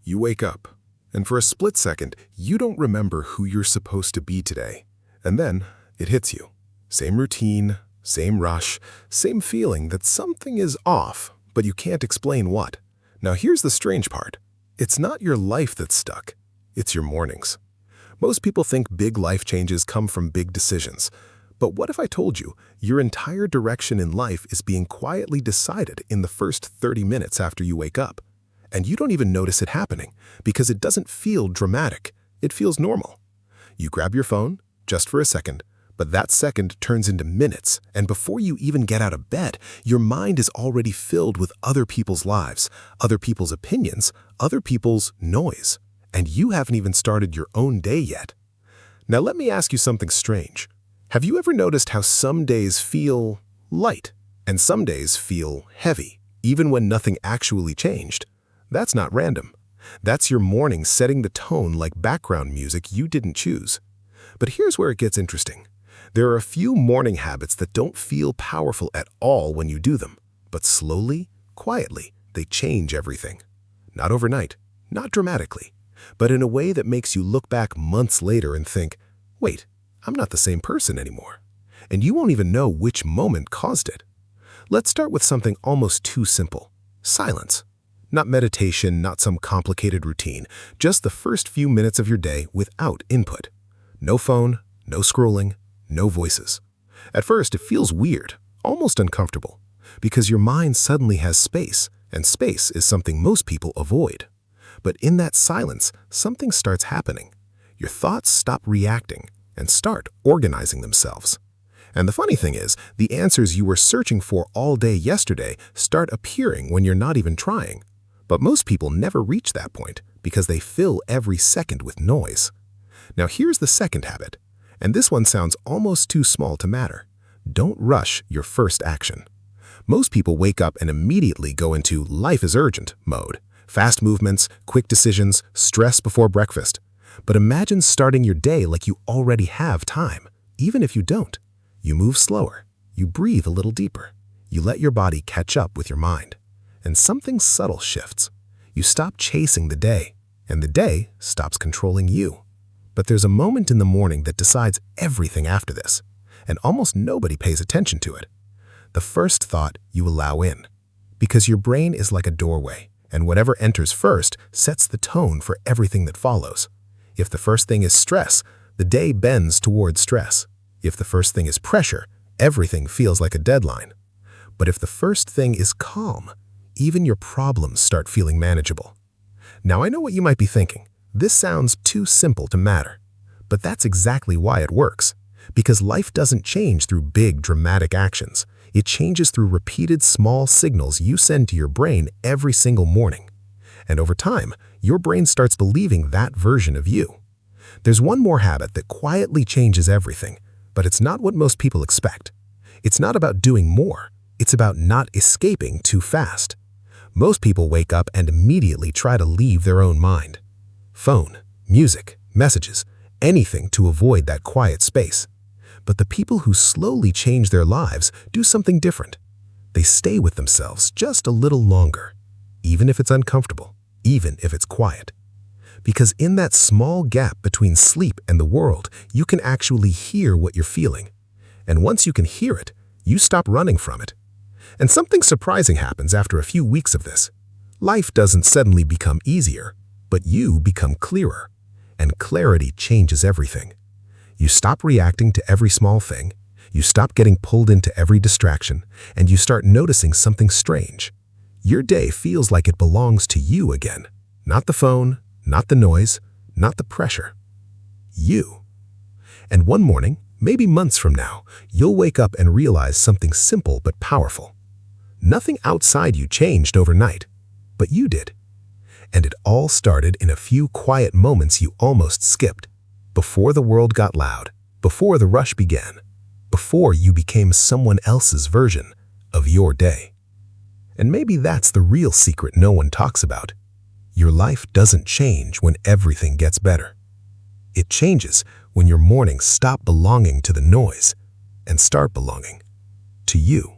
You wake up, and for a split second, you don't remember who you're supposed to be today. And then it hits you. Same routine, same rush, same feeling that something is off, but you can't explain what. Now here's the strange part. It's not your life that's stuck. It's your mornings. Most people think big life changes come from big decisions. But what if I told you your entire direction in life is being quietly decided in the first 30 minutes after you wake up? And you don't even notice it happening because it doesn't feel dramatic. It feels normal. You grab your phone just for a second, but that second turns into minutes, and before you even get out of bed, your mind is already filled with other people's lives, other people's opinions, other people's noise, and you haven't even started your own day yet. Now let me ask you something strange. Have you ever noticed how some days feel light and some days feel heavy, even when nothing actually changed? That's not random. That's your morning setting the tone like background music you didn't choose. But here's where it gets interesting. There are a few morning habits that don't feel powerful at all when you do them, but slowly, quietly, they change everything. Not overnight, not dramatically, but in a way that makes you look back months later and think, wait, I'm not the same person anymore. And you won't even know which moment caused it. Let's start with something almost too simple. Silence. Not meditation, not some complicated routine, just the first few minutes of your day without input. No phone, no scrolling, no voices. At first, it feels weird, almost uncomfortable, because your mind suddenly has space, and space is something most people avoid. But in that silence, something starts happening. Your thoughts stop reacting and start organizing themselves. And the funny thing is, the answers you were searching for all day yesterday start appearing when you're not even trying. But most people never reach that point because they fill every second with noise. Now here's the second habit, and this one sounds almost too small to matter. Don't rush your first action. Most people wake up and immediately go into life is urgent mode. Fast movements, quick decisions, stress before breakfast. But imagine starting your day like you already have time, even if you don't. You move slower, you breathe a little deeper, you let your body catch up with your mind. And something subtle shifts. You stop chasing the day, and the day stops controlling you. But there's a moment in the morning that decides everything after this, and almost nobody pays attention to it. The first thought you allow in, because your brain is like a doorway, and whatever enters first sets the tone for everything that follows. If the first thing is stress, the day bends toward stress. If the first thing is pressure, everything feels like a deadline. But if the first thing is calm, even your problems start feeling manageable. Now I know what you might be thinking. This sounds too simple to matter. But that's exactly why it works. Because life doesn't change through big, dramatic actions. It changes through repeated small signals you send to your brain every single morning. And over time, your brain starts believing that version of you. There's one more habit that quietly changes everything, but it's not what most people expect. It's not about doing more. It's about not escaping too fast. Most people wake up and immediately try to leave their own mind. Phone, music, messages, anything to avoid that quiet space. But the people who slowly change their lives do something different. They stay with themselves just a little longer, even if it's uncomfortable, even if it's quiet. Because in that small gap between sleep and the world, you can actually hear what you're feeling. And once you can hear it, you stop running from it. And something surprising happens after a few weeks of this. Life doesn't suddenly become easier, but you become clearer. And clarity changes everything. You stop reacting to every small thing, you stop getting pulled into every distraction, and you start noticing something strange. Your day feels like it belongs to you again. Not the phone, not the noise, not the pressure. You. And one morning, maybe months from now, you'll wake up and realize something simple but powerful. Nothing outside you changed overnight, but you did. And it all started in a few quiet moments you almost skipped, before the world got loud, before the rush began, before you became someone else's version of your day. And maybe that's the real secret no one talks about. Your life doesn't change when everything gets better. It changes when your mornings stop belonging to the noise and start belonging to you.